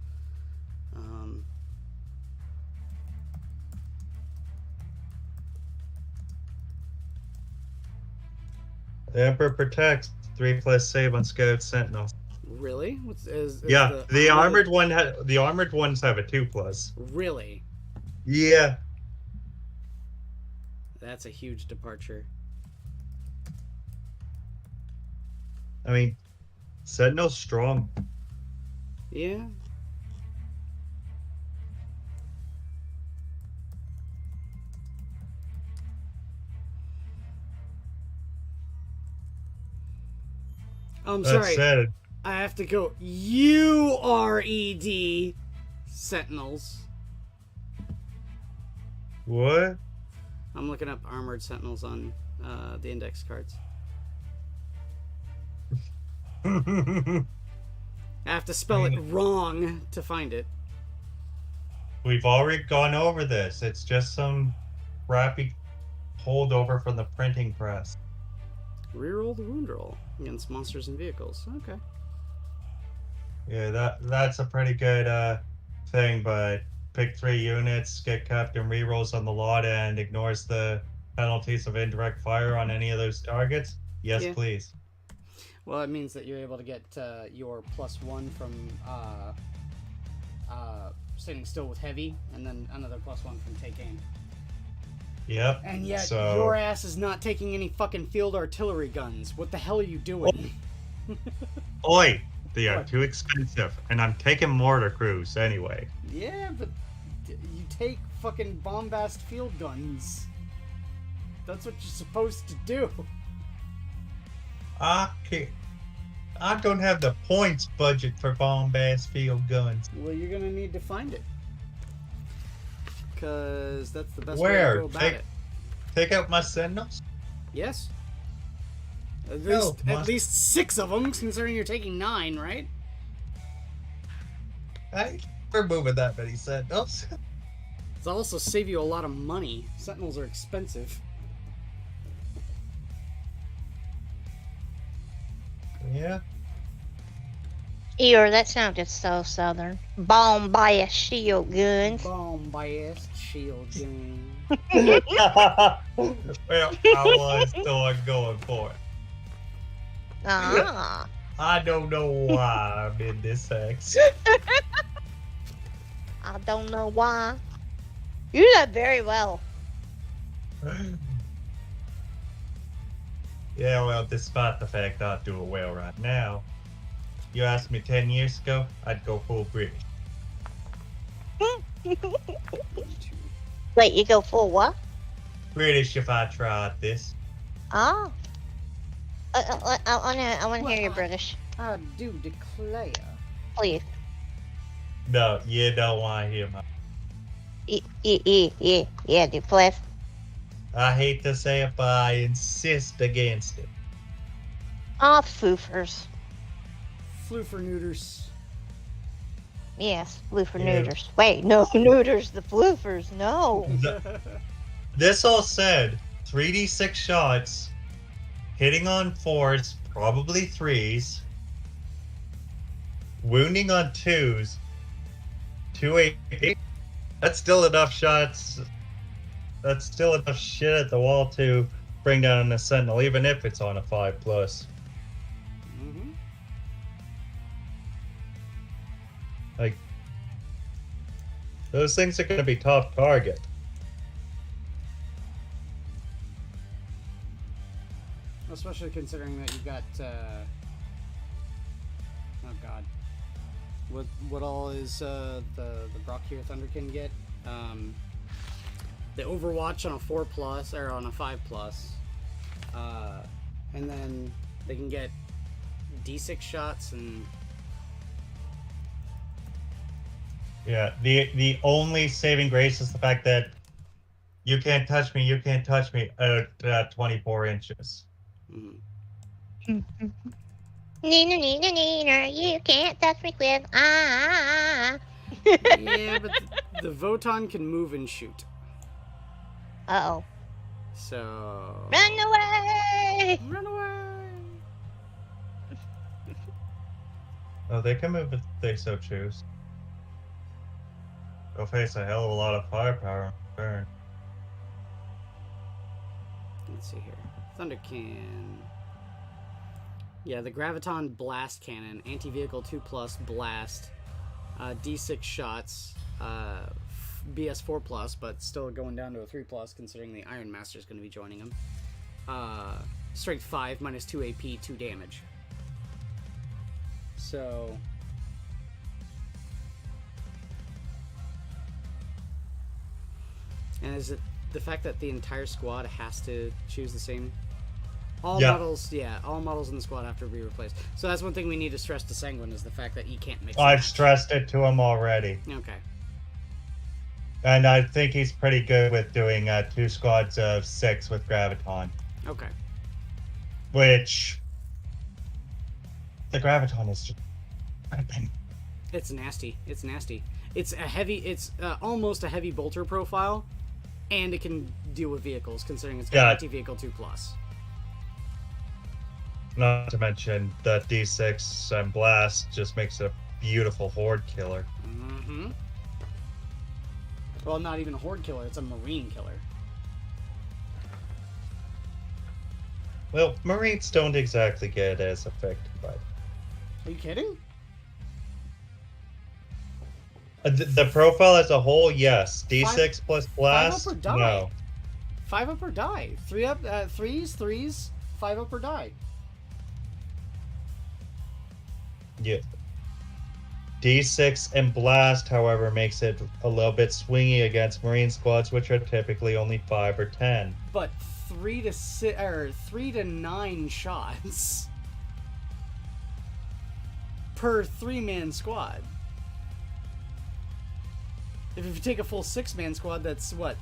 The Emperor protects 3+ save on scout sentinels. Really? Yeah, the armored ones have a 2+. Really? Yeah. That's a huge departure. I mean, Sentinel's strong. Yeah. I'm sorry. Said. I have to go URED Sentinels. What? I'm looking up armored sentinels on the index cards. I have to spell it wrong to find it. We've already gone over this. It's just some crappy holdover from the printing press. Reroll the wound roll against monsters and vehicles. Okay. Yeah, that's a pretty good thing, but pick 3 units, get captain rerolls on the lot, and ignores the penalties of indirect fire on any of those targets. Yes, Yeah. please. Well, it means that you're able to get your +1 from sitting still with heavy, and then another +1 from take aim. Yep. And yet, so, your ass is not taking any fucking field artillery guns. What the hell are you doing? Oi! They are What? too expensive, and I'm taking mortar crews anyway. Yeah, but you take fucking bombast field guns. That's what you're supposed to do. I don't have the points budget for bombast field guns. Well, you're gonna need to find it. Because that's the best way Where? to go about it. Take out my sentinels? Yes. At No, least 6 of them, considering you're taking 9, right? We're moving that many sentinels. It'll also save you a lot of money. Sentinels are expensive. Yeah. Eeyore, that sounded so southern. Bomb bias shield guns. Bombast shield gun. Well, I was going for it. Ah. I don't know why I'm in this sex. I don't know why. You do that very well. Yeah, well, despite the fact I do it well right now, you asked me 10 years ago, I'd go full British. Wait, you go full what? British if I tried this. Oh. I wanna hear your British, I do declare. please. No, you don't want to hear my. Yeah, do please. I hate to say it, but I insist against it. Ah, foofers. Floofer neuters. Yes, floofer Yeah. neuters. Wait, no, neuters, the floofers, no. This all said, 3d6 shots, hitting on 4s, probably 3s, wounding on 2s, 2 8. That's still enough shots. That's still enough shit at the wall to bring down a sentinel, even if it's on a 5+. Mm-hmm. Like, those things are going to be tough target. Especially considering that you've got, oh god. What all is, the Brockier Thunderkin get? The Overwatch on a 4+, or on a 5+. And then they can get D6 shots and... Yeah, the only saving grace is the fact that you can't touch me at 24 inches. Mm-hmm. Neener, you can't touch me with Yeah, but the Voton can move and shoot. Uh-oh. So... Run away! Run away! Oh, they can move if they so choose. They'll face a hell of a lot of firepower on turn. Let's see here. Thundercan. Yeah, the Graviton Blast Cannon, anti-vehicle 2+, blast, D6 shots, BS 4+, but still going down to a 3+, considering the Iron Master is going to be joining him. Strength 5, minus 2 AP, 2 damage. So... And is it the fact that the entire squad has to choose the same? All models in the squad have to be replaced. So that's one thing we need to stress to Sanguine is the fact that he can't mix. I've stressed it to him already. Okay. And I think he's pretty good with doing 2 squads of 6 with Graviton. Okay. Which... The Graviton is just... It's nasty. It's nasty. It's a heavy... It's almost a heavy bolter profile, and it can deal with vehicles, considering it's got anti-vehicle 2+. Not to mention that D6 and Blast just makes it a beautiful horde killer. Mm-hmm. Well, not even a horde killer, it's a marine killer. Well, Marines don't exactly get as affected by it. Are you kidding? The profile as a whole, yes. D6 plus Blast, 5 up or die. no. 5 up or die. 3 up, 3s, 5 up or die. Yeah. D6 and Blast, however, makes it a little bit swingy against Marine squads, which are typically only 5 or 10. But 3 to 6 or 3 to 9 shots per 3-man squad. If you take a full 6-man squad, that's what?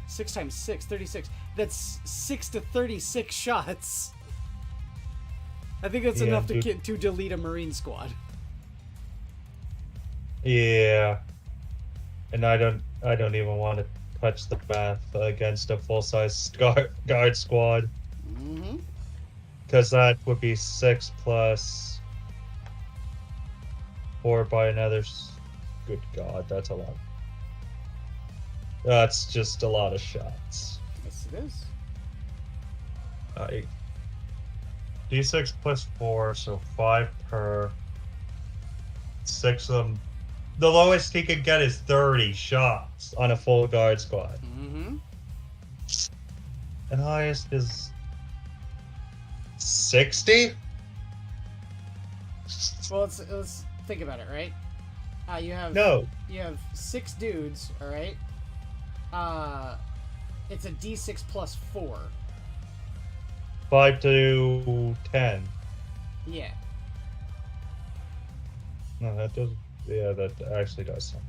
6 times 6, 36. That's 6 to 36 shots. I think that's enough to delete a Marine squad. Yeah. And I don't even want to touch the math against a full-size guard squad. Mm-hmm. Because that would be 6 plus 4 by another... Good God, that's a lot. That's just a lot of shots. Yes, it is. D6 plus 4, so 5 per. 6 of them. The lowest he could get is 30 shots on a full guard squad. Mm-hmm. And highest is 60? Well, let's think about it, right? You have 6 dudes, all right, It's a D6 plus 4. 5 to 10. Yeah. No, that does. Yeah, that actually does something.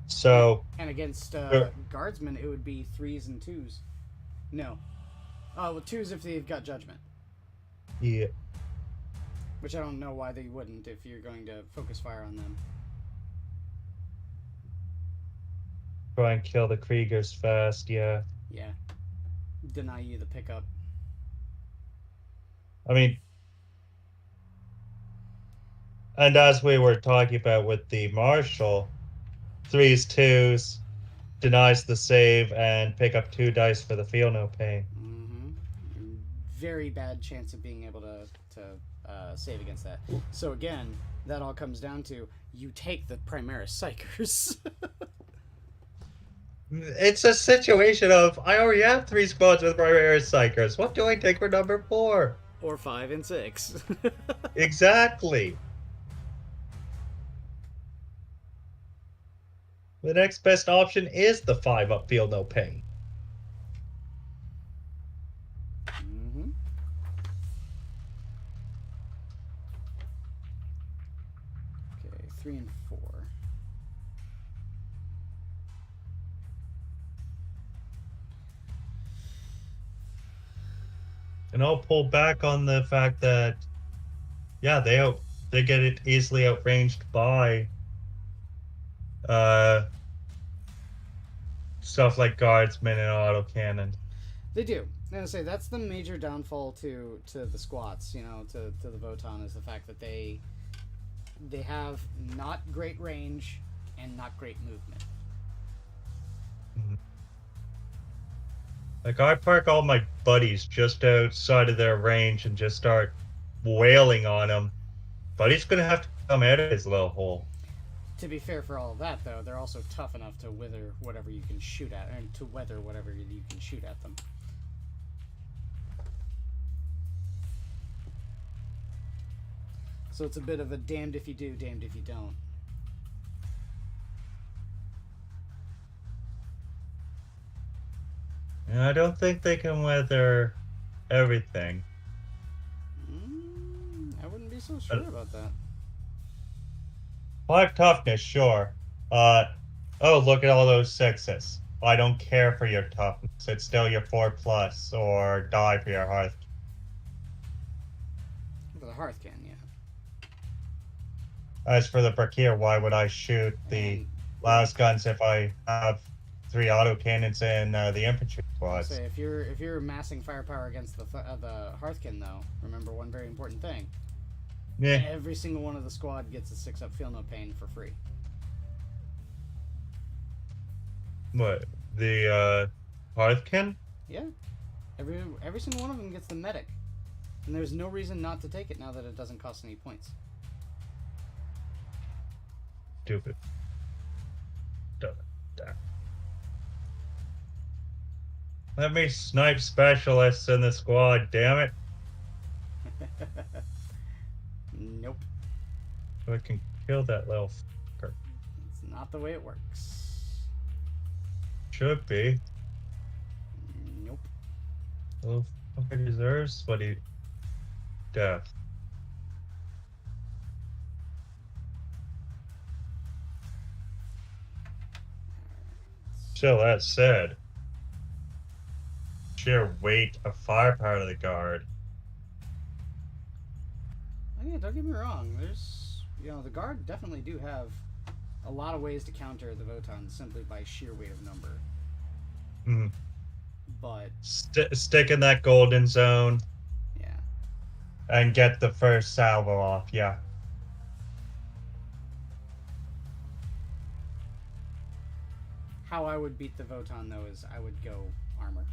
So. And against guardsmen, it would be 3s and 2s. No. Oh, well, 2s if they've got judgment. Yeah. Which I don't know why they wouldn't if you're going to focus fire on them. Try and kill the Kriegers fast, yeah. Yeah. Deny you the pickup. I mean, and as we were talking about with the Marshal, 3s, 2s, denies the save and pick up 2 dice for the feel no pain. Mm-hmm. Very bad chance of being able to save against that. So again, that all comes down to you take the Primaris Psychers. It's a situation of, I already have 3 squads with Primaris Psychers. What do I take for number 4? Or 5 and 6. Exactly. The next best option is the 5 up feel no pain. Mm-hmm. Okay, 3 and 4. And I'll pull back on the fact that, yeah, they get it easily outranged by stuff like guardsmen and autocannon. They do. And I say that's the major downfall to the squats, you know, to the Votan, is the fact that they have not great range and not great movement. Mm-hmm. Like, I park all my buddies just outside of their range and just start wailing on them. Buddy's gonna have to come out of his little hole. To be fair for all of that, though, they're also tough enough to wither whatever you can shoot at, and to weather whatever you can shoot at them. So it's a bit of a damned if you do, damned if you don't. And I don't think they can weather everything. I wouldn't be so sure about that. 5 toughness, sure. Oh, look at all those 6s. I don't care for your toughness. It's still your 4+, or die for your hearth. For the hearth can, yeah. As for the Brakir, why would I shoot the last guns if I have 3 autocannons in the infantry squads? Say if you're amassing firepower against the Hearthkin, though, remember one very important thing. Yeah. Every single one of the squad gets a 6-up feel no pain for free. What, the Hearthkin? Yeah, every single one of them gets the medic, and there's no reason not to take it now that it doesn't cost any points. Stupid. Let me snipe specialists in the squad, damn it. Nope. So I can kill that little fucker. It's not the way it works. Should be. Nope. Little fucker deserves what he... death. So that said, sheer weight of firepower to the guard. Oh, yeah, don't get me wrong. There's, the guard definitely do have a lot of ways to counter the Votans simply by sheer weight of number. Mm. But Stick in that golden zone. Yeah. And get the first salvo off, yeah. How I would beat the Votan, though, is I would go armor.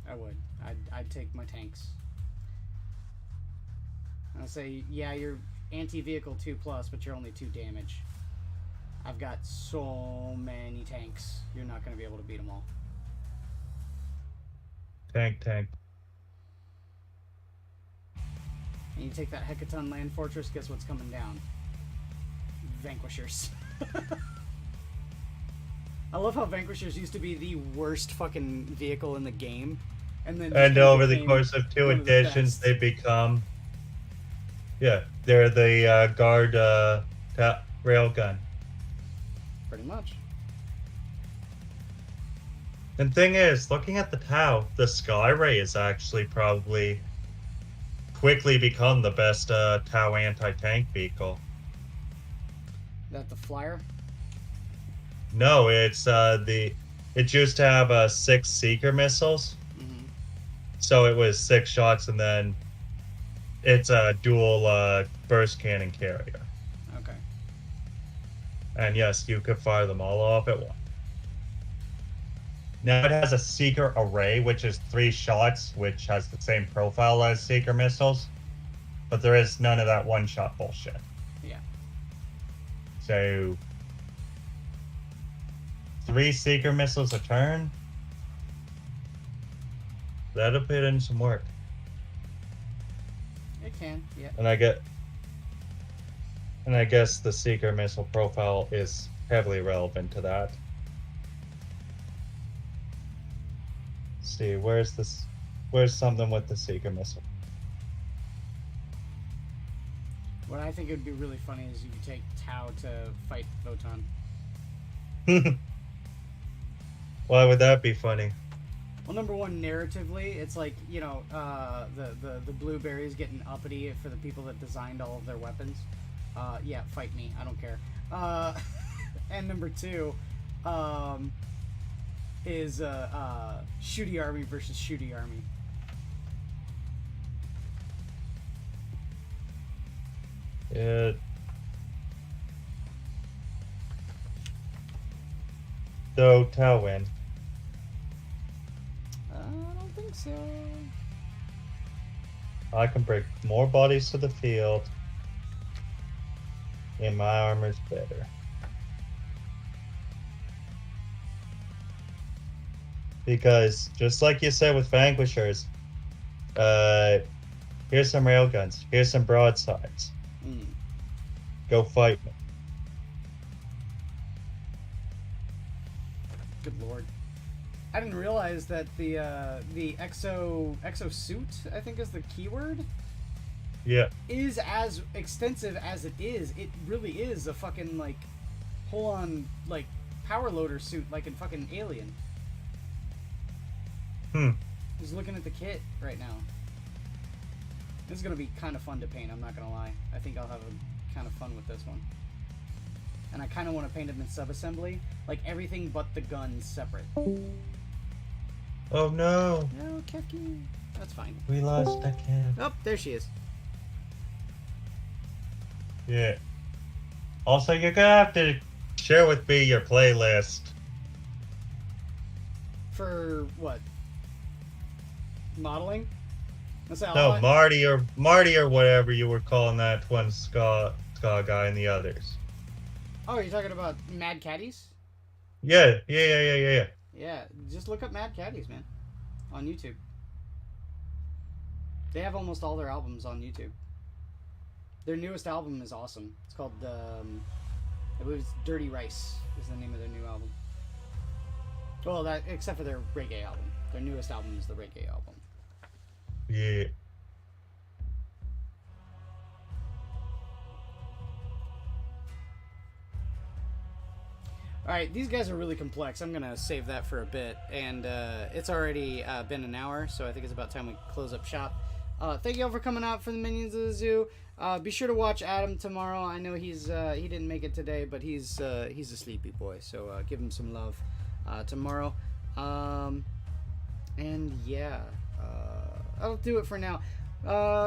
I would. I'd take my tanks. I'll say, yeah, you're anti-vehicle 2+, but you're only 2 damage. I've got so many tanks. You're not going to be able to beat them all. Tank. and you take that Hecaton land fortress, guess what's coming down? Vanquishers. I love how Vanquishers used to be the worst fucking vehicle in the game, and then And over the became course of 2 one of the editions, best. they become, they're the guard railgun. Pretty much. And thing is, looking at the TOW, the Skyray is actually probably quickly become the best TOW anti-tank vehicle. That the flyer? No, it's it used to have 6 Seeker missiles. Mm-hmm. So it was 6 shots, and then it's a dual burst cannon carrier. Okay. And yes, you could fire them all off at once. Now it has a Seeker array, which is 3 shots, which has the same profile as Seeker missiles. But there is none of that one-shot bullshit. Yeah. So 3 Seeker missiles a turn? That'll put in some work. It can, yeah. And I guess the Seeker missile profile is heavily relevant to that. Let's see, where's something with the Seeker missile? What I think would be really funny is you could take Tau to fight Photon. Why would that be funny? Well, number one, narratively, it's like, you know, the blueberries getting uppity for the people that designed all of their weapons. Yeah, fight me. I don't care. And number two, is Shooty Army versus Shooty Army. Yeah. So, Tau win. I don't think so. I can bring more bodies to the field, and my armor's better. Because, just like you said with Vanquishers, here's some railguns, here's some broadsides. Go fight me. Good lord. I didn't realize that the exo suit, I think is the keyword, Yeah. is as extensive as it is. It really is a fucking, like, full-on, like, power loader suit, like in fucking Alien. Just looking at the kit right now. This is gonna be kind of fun to paint, I'm not gonna lie. I think I'll have a kind of fun with this one. And I kind of want to paint them in sub-assembly, like everything but the guns separate. Oh no! No, Kefki. That's fine. We lost the cat. Oh, there she is. Yeah. Also, you're gonna have to share with me your playlist. For what? Modeling? That's all No, Marty or whatever you were calling that one ska guy and the others. Oh, you're talking about Mad Caddies? Yeah. Yeah, just look up Mad Caddies, man, on YouTube. They have almost all their albums on YouTube. Their newest album is awesome. It's called, I believe it's Dirty Rice is the name of their new album. Well, that except for their reggae album. Their newest album is the reggae album. Yeah. Alright, these guys are really complex. I'm going to save that for a bit. And it's already been an hour, so I think it's about time we close up shop. Thank you all for coming out for the Minions of the Zoo. Be sure to watch Adam tomorrow. I know he didn't make it today, but he's a sleepy boy, so give him some love tomorrow. And yeah, that'll do it for now.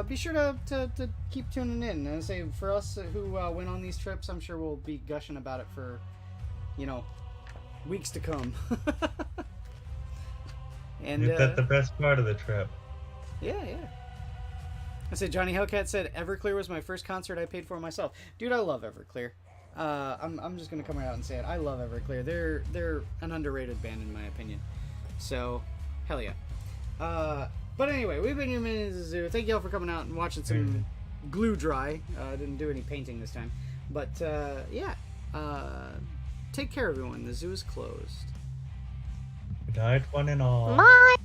Be sure to keep tuning in. And I say for us who went on these trips, I'm sure we'll be gushing about it for, you know, weeks to come. And Is that the best part of the trip? Yeah. I said Johnny Hellcat said Everclear was my first concert I paid for myself. Dude, I love Everclear. I'm just gonna come right out and say it. I love Everclear. They're an underrated band in my opinion. So, hell yeah. But anyway, we've been your Minions of the Zoo. Thank y'all for coming out and watching some glue dry. I didn't do any painting this time. But, yeah. Take care, everyone. The zoo is closed. Good night, one and all. Bye.